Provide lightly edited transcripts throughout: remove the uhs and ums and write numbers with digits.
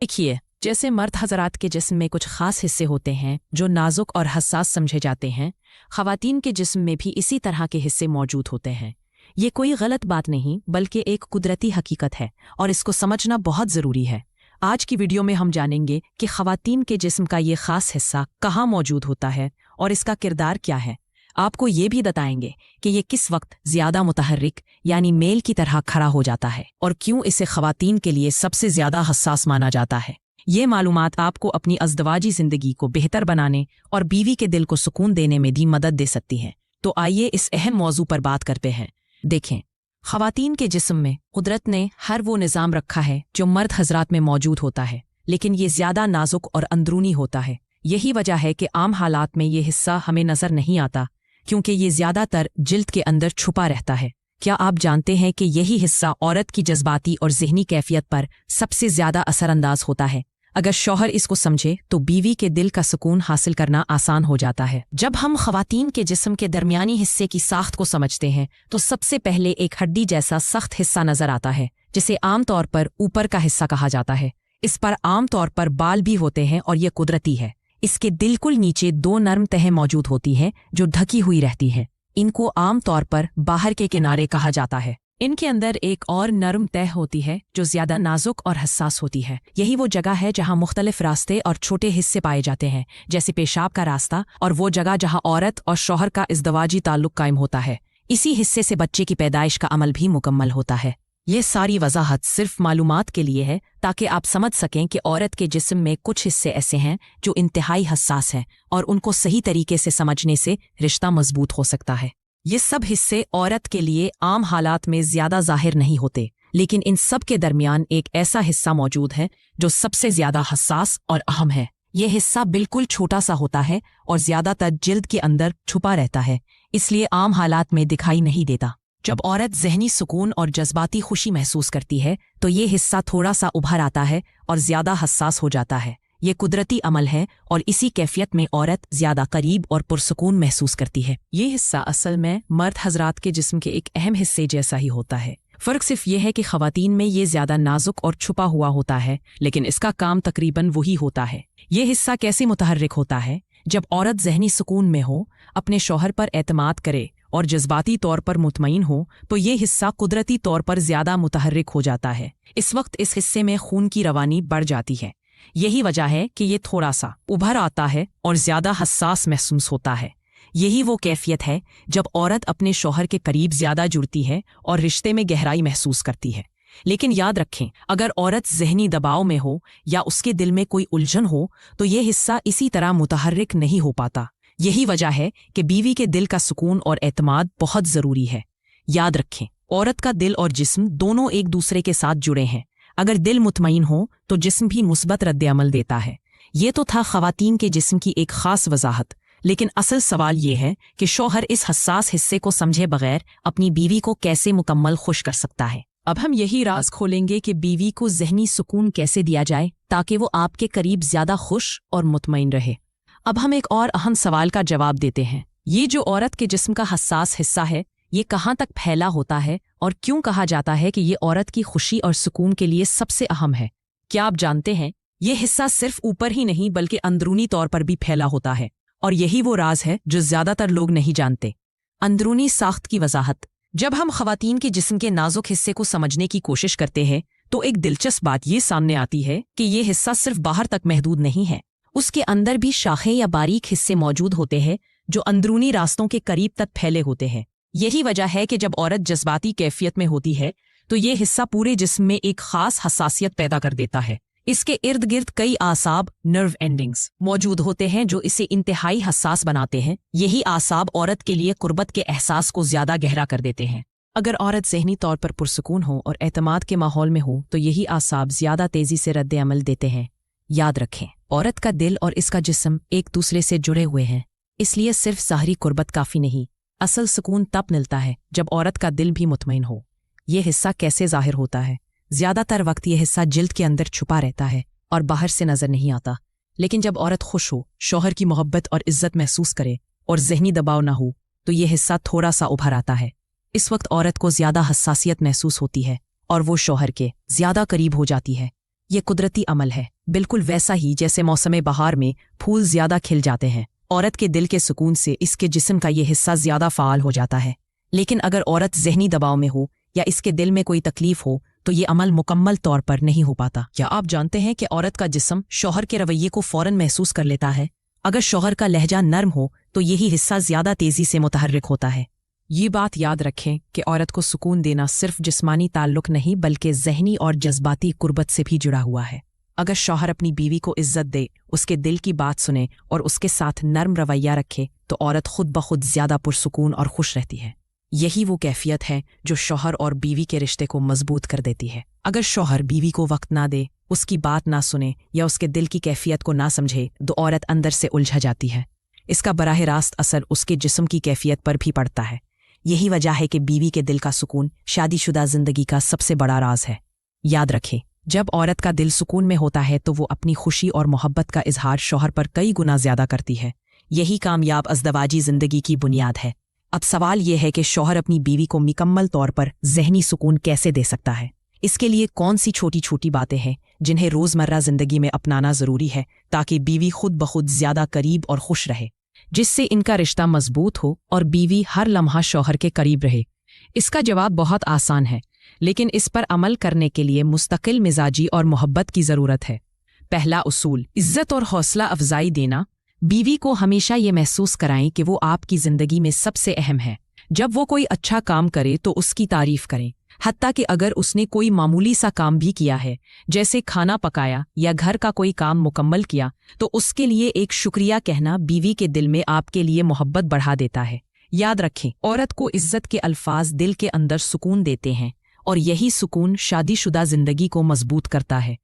देखिए, जैसे मर्द हजरात के जिस्म में कुछ खास हिस्से होते हैं जो नाजुक और हसास समझे जाते हैं, ख़वातीन के जिस्म में भी इसी तरह के हिस्से मौजूद होते हैं। ये कोई गलत बात नहीं बल्कि एक कुदरती हकीकत है और इसको समझना बहुत ज़रूरी है। आज की वीडियो में हम जानेंगे कि ख़वातीन के जिस्म का ये खास हिस्सा कहाँ मौजूद होता है और इसका किरदार क्या है। आपको ये भी बताएंगे कि ये किस वक्त ज़्यादा मुतहर्रिक यानी मेल की तरह खड़ा हो जाता है और क्यों इसे ख़वातीन के लिए सबसे ज़्यादा हसास माना जाता है। ये मालूमात आपको अपनी अज़दवाजी ज़िंदगी को बेहतर बनाने और बीवी के दिल को सुकून देने में भी मदद दे सकती है। तो आइए इस अहम मौजू पर बात करते हैं। देखें, ख़वातीन के जिस्म में कुदरत ने हर वो निज़ाम रखा है जो मर्द हजरात में मौजूद होता है, लेकिन ये ज़्यादा नाजुक और अंदरूनी होता है। यही वजह है कि आम हालात में ये हिस्सा हमें नज़र नहीं आता, क्योंकि ये ज़्यादातर जिल्द के अंदर छुपा रहता है। क्या आप जानते हैं कि यही हिस्सा औरत की जज्बाती और ज़हनी कैफियत पर सबसे ज़्यादा असरअंदाज होता है? अगर शौहर इसको समझे तो बीवी के दिल का सुकून हासिल करना आसान हो जाता है। जब हम ख़वातीन के जिस्म के दरमियानी हिस्से की साख्त को समझते हैं तो सबसे पहले एक हड्डी जैसा सख्त हिस्सा नज़र आता है, जिसे आमतौर पर ऊपर का हिस्सा कहा जाता है। इस पर आमतौर पर बाल भी होते हैं और ये कुदरती है। इसके बिल्कुल नीचे दो नरम तहें मौजूद होती हैं जो ढकी हुई रहती हैं। इनको आमतौर पर बाहर के किनारे कहा जाता है। इनके अंदर एक और नरम तह होती है जो ज्यादा नाजुक और हसास होती है। यही वो जगह है जहां मुख्तलिफ रास्ते और छोटे हिस्से पाए जाते हैं, जैसे पेशाब का रास्ता, और वो जगह जहां औरत और शौहर का इज़्दवाजी ताल्लुक कायम होता है। इसी हिस्से से बच्चे की पैदाइश का अमल भी मुकम्मल होता है। ये सारी वजाहत सिर्फ मालूमात के लिए है ताकि आप समझ सकें कि औरत के जिस्म में कुछ हिस्से ऐसे हैं जो इंतहाई हसास हैं और उनको सही तरीके से समझने से रिश्ता मजबूत हो सकता है। ये सब हिस्से औरत के लिए आम हालात में ज्यादा जाहिर नहीं होते, लेकिन इन सब के दरमियान एक ऐसा हिस्सा मौजूद है जो सबसे ज्यादा हसास और अहम है। ये हिस्सा बिल्कुल छोटा सा होता है और ज्यादातर जिल्द के अंदर छुपा रहता है, इसलिए आम हालात में दिखाई नहीं देता। जब औरत ज़हनी सुकून और जज्बाती खुशी महसूस करती है तो ये हिस्सा थोड़ा सा उभर आता है और ज्यादा हसास हो जाता है। ये कुदरती अमल है और इसी कैफियत में औरत ज्यादा करीब और पुरसुकून महसूस करती है। ये हिस्सा असल में मर्द हजरात के जिस्म के एक अहम हिस्से जैसा ही होता है। फ़र्क सिर्फ ये है कि ख़वातीन में ये ज्यादा नाजुक और छुपा हुआ होता है, लेकिन इसका काम तकरीबन वही होता है। ये हिस्सा कैसे मुतहर्रिक होता है? जब औरत ज़हनी सुकून में हो, अपने शौहर पर एतमाद करे और जज्बाती तौर पर मुतमईन हो, तो ये हिस्सा कुदरती तौर पर ज्यादा मुतहर्रिक हो जाता है। इस वक्त इस हिस्से में खून की रवानी बढ़ जाती है। यही वजह है कि ये थोड़ा सा उभर आता है और ज्यादा हसास महसूस होता है। यही वो कैफियत है जब औरत अपने शौहर के करीब ज्यादा जुड़ती है और रिश्ते में गहराई महसूस करती है। लेकिन याद रखें, अगर औरत ज़हनी दबाव में हो या उसके दिल में कोई उलझन हो तो ये हिस्सा इसी तरह मुतहर्रिक नहीं हो पाता। यही वजह है कि बीवी के दिल का सुकून और एतमाद बहुत ज़रूरी है। याद रखें, औरत का दिल और जिस्म दोनों एक दूसरे के साथ जुड़े हैं। अगर दिल मुतमईन हो तो जिस्म भी मुस्बत रद्द-ए-अमल देता है। ये तो था ख़वातीन के जिस्म की एक ख़ास वजाहत, लेकिन असल सवाल ये है कि शौहर इस हसास हिस्से को समझे बगैर अपनी बीवी को कैसे मुकम्मल खुश कर सकता है। अब हम यही राज खोलेंगे कि बीवी को ज़हनी सुकून कैसे दिया जाए ताकि वो आपके करीब ज़्यादा खुश और मुतमईन रहे। अब हम एक और अहम सवाल का जवाब देते हैं। ये जो औरत के जिस्म का हसास हिस्सा है, ये कहाँ तक फैला होता है और क्यों कहा जाता है कि ये औरत की खुशी और सुकून के लिए सबसे अहम है? क्या आप जानते हैं, ये हिस्सा सिर्फ ऊपर ही नहीं बल्कि अंदरूनी तौर पर भी फैला होता है, और यही वो राज है जो ज्यादातर लोग नहीं जानते। अंदरूनी साख्त की वजाहत। जब हम ख़वातीन के जिस्म के नाजुक हिस्से को समझने की कोशिश करते हैं तो एक दिलचस्प बात ये सामने आती है कि ये हिस्सा सिर्फ बाहर तक महदूद नहीं है। उसके अंदर भी शाखें या बारीक हिस्से मौजूद होते हैं जो अंदरूनी रास्तों के करीब तक फैले होते हैं। यही वजह है कि जब औरत जज्बाती कैफियत में होती है तो ये हिस्सा पूरे जिस्म में एक खास हसासियत पैदा कर देता है। इसके इर्द गिर्द कई आसाब, नर्व एंडिंग्स मौजूद होते हैं जो इसे इंतहाई हसास बनाते हैं। यही आसाब औरत के लिए कुर्बत के एहसास को ज्यादा गहरा कर देते हैं। अगर औरत ज़हनी तौर पर पुरसुकून हो और एतमाद के माहौल में हो तो यही आसाब ज्यादा तेजी से रद्द-ए-अमल देते हैं। याद रखें, औरत का दिल और इसका जिस्म एक दूसरे से जुड़े हुए हैं, इसलिए सिर्फ ज़ाहरी कुर्बत काफ़ी नहीं। असल सुकून तब मिलता है जब औरत का दिल भी मुतमईन हो। ये हिस्सा कैसे ज़ाहिर होता है? ज्यादातर वक्त ये हिस्सा जिल्द के अंदर छुपा रहता है और बाहर से नजर नहीं आता। लेकिन जब औरत खुश हो, शौहर की मोहब्बत और इज्जत महसूस करे और ज़हनी दबाव ना हो तो ये हिस्सा थोड़ा सा उभर आता है। इस वक्त औरत को ज्यादा हसासियत महसूस होती है और वो शौहर के ज्यादा करीब हो जाती है। ये कुदरती अमल है, बिल्कुल वैसा ही जैसे मौसम बहार में फूल ज्यादा खिल जाते हैं। औरत के दिल के सुकून से इसके जिस्म का ये हिस्सा ज्यादा फाल हो जाता है। लेकिन अगर औरत ज़हनी दबाव में हो या इसके दिल में कोई तकलीफ हो तो ये अमल मुकम्मल तौर पर नहीं हो पाता। क्या आप जानते हैं कि औरत का जिस्म शौहर के रवैये को फौरन महसूस कर लेता है? अगर शौहर का लहजा नर्म हो तो यही हिस्सा ज्यादा तेजी से मुतहर्रिक होता है। ये बात याद रखें कि औरत को सुकून देना सिर्फ जिस्मानी ताल्लुक नहीं बल्कि ज़हनी और जज्बाती कुर्बत से भी जुड़ा हुआ है। अगर शौहर अपनी बीवी को इज्जत दे, उसके दिल की बात सुने और उसके साथ नर्म रवैया रखे तो औरत खुद ब खुद ज्यादा पुरसुकून और खुश रहती है। यही वो कैफियत है जो शौहर और बीवी के रिश्ते को मजबूत कर देती है। अगर शौहर बीवी को वक्त ना दे, उसकी बात ना सुने या उसके दिल की कैफियत को ना समझे तो औरत अंदर से उलझा जाती है। इसका बराह रास्त असर उसके जिस्म की कैफियत पर भी पड़ता है। यही वजह है कि बीवी के दिल का सुकून शादीशुदा जिंदगी का सबसे बड़ा राज है। याद रखें, जब औरत का दिल सुकून में होता है तो वो अपनी खुशी और मोहब्बत का इजहार शौहर पर कई गुना ज्यादा करती है। यही कामयाब अज़दवाजी जिंदगी की बुनियाद है। अब सवाल ये है कि शौहर अपनी बीवी को मुकम्मल तौर पर ज़हनी सुकून कैसे दे सकता है। इसके लिए कौन सी छोटी छोटी बातें हैं जिन्हें रोज़मर्रा ज़िंदगी में अपनाना ज़रूरी है ताकि बीवी खुद ब खुद ज़्यादा करीब और खुश रहे, जिससे इनका रिश्ता मजबूत हो और बीवी हर लम्हा शौहर के करीब रहे। इसका जवाब बहुत आसान है, लेकिन इस पर अमल करने के लिए मुस्तकिल मिजाजी और मोहब्बत की ज़रूरत है। पहला उसूल, इज्जत और हौसला अफजाई देना। बीवी को हमेशा ये महसूस कराएं कि वो आपकी ज़िंदगी में सबसे अहम है। जब वो कोई अच्छा काम करे तो उसकी तारीफ करें, हत्ता कि अगर उसने कोई मामूली सा काम भी किया है, जैसे खाना पकाया या घर का कोई काम मुकम्मल किया, तो उसके लिए एक शुक्रिया कहना बीवी के दिल में आपके लिए मोहब्बत बढ़ा देता है। याद रखें, औरत को इज्जत के अल्फाज दिल के अंदर सुकून देते हैं और यही सुकून शादीशुदा जिंदगी को मजबूत करता है।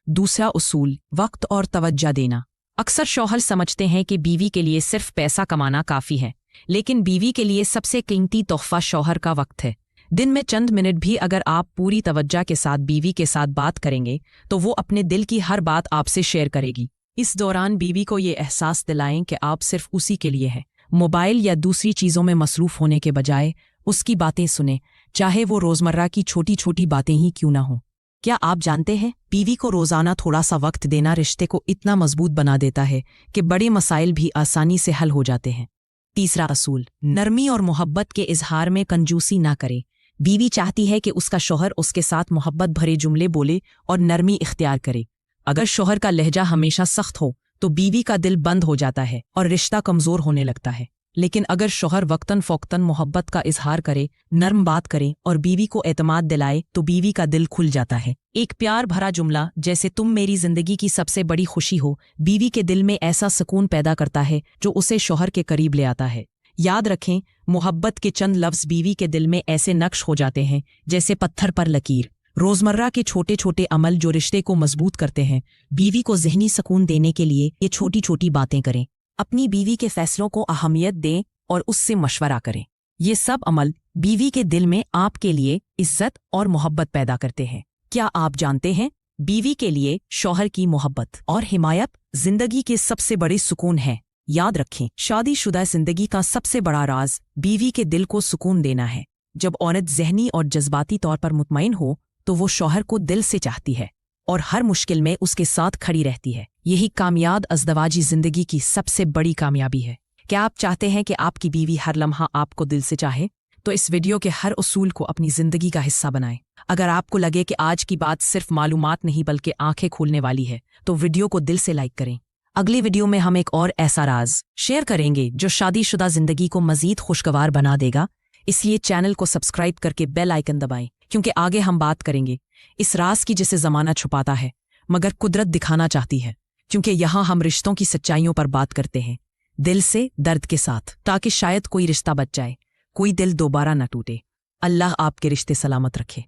दूसरा उसूल, वक्त और तवज्जो देना। अक्सर शौहर समझते हैं कि बीवी के लिए सिर्फ पैसा कमाना काफ़ी है, लेकिन बीवी के लिए सबसे कीमती तोहफा शौहर का वक्त है। दिन में चंद मिनट भी अगर आप पूरी तवज्जो के साथ बीवी के साथ बात करेंगे तो वो अपने दिल की हर बात आपसे शेयर करेगी। इस दौरान बीवी को ये एहसास दिलाएं कि आप सिर्फ उसी के लिए हैं। मोबाइल या दूसरी चीज़ों में मसरूफ़ होने के बजाय उसकी बातें सुने, चाहे वो रोज़मर्रा की छोटी छोटी बातें ही क्यों ना हों। क्या आप जानते हैं, बीवी को रोज़ाना थोड़ा सा वक्त देना रिश्ते को इतना मजबूत बना देता है कि बड़े मसाइल भी आसानी से हल हो जाते हैं। तीसरा असूल, नरमी और मोहब्बत के इजहार में कंजूसी ना करें। बीवी चाहती है कि उसका शौहर उसके साथ मोहब्बत भरे जुमले बोले और नरमी इख्तियार करे। अगर शौहर का लहजा हमेशा सख्त हो तो बीवी का दिल बंद हो जाता है और रिश्ता कमज़ोर होने लगता है। लेकिन अगर शौहर वक्तन फ़ौक्तन मोहब्बत का इजहार करे, नर्म बात करे और बीवी को एतमाद दिलाए तो बीवी का दिल खुल जाता है। एक प्यार भरा जुमला जैसे तुम मेरी ज़िंदगी की सबसे बड़ी खुशी हो, बीवी के दिल में ऐसा सुकून पैदा करता है जो उसे शौहर के करीब ले आता है। याद रखें, मोहब्बत के चंद लफ्ज़ बीवी के दिल में ऐसे नक्श हो जाते हैं जैसे पत्थर पर लकीर। रोज़मर्रा के छोटे छोटे अमल जो रिश्ते को मजबूत करते हैं। बीवी को ज़हनी सुकून देने के लिए ये छोटी छोटी बातें करें। अपनी बीवी के फैसलों को अहमियत दें और उससे मशवरा करें। ये सब अमल बीवी के दिल में आपके लिए इज्जत और मोहब्बत पैदा करते हैं। क्या आप जानते हैं, बीवी के लिए शौहर की मोहब्बत और हिमायत जिंदगी के सबसे बड़े सुकून है। याद रखें, शादीशुदा जिंदगी का सबसे बड़ा राज बीवी के दिल को सुकून देना है। जब औरत ज़हनी और जज्बाती तौर पर मुतमईन हो तो वो शौहर को दिल से चाहती है और हर मुश्किल में उसके साथ खड़ी रहती है। यही कामयाब अज़दवाजी जिंदगी की सबसे बड़ी कामयाबी है। क्या आप चाहते हैं कि आपकी बीवी हर लम्हा आपको दिल से चाहे? तो इस वीडियो के हर उसूल को अपनी जिंदगी का हिस्सा बनाएं। अगर आपको लगे कि आज की बात सिर्फ मालूमात नहीं बल्कि आंखें खोलने वाली है तो वीडियो को दिल से लाइक करें। अगली वीडियो में हम एक और ऐसा राज शेयर करेंगे जो शादीशुदा जिंदगी को मजीद खुशगवार बना देगा। इसलिए चैनल को सब्सक्राइब करके बेल आइकन दबाएं, क्योंकि आगे हम बात करेंगे इस राज की जिसे ज़माना छुपाता है मगर कुदरत दिखाना चाहती है। क्योंकि यहाँ हम रिश्तों की सच्चाइयों पर बात करते हैं, दिल से, दर्द के साथ, ताकि शायद कोई रिश्ता बच जाए, कोई दिल दोबारा न टूटे। अल्लाह आपके रिश्ते सलामत रखे।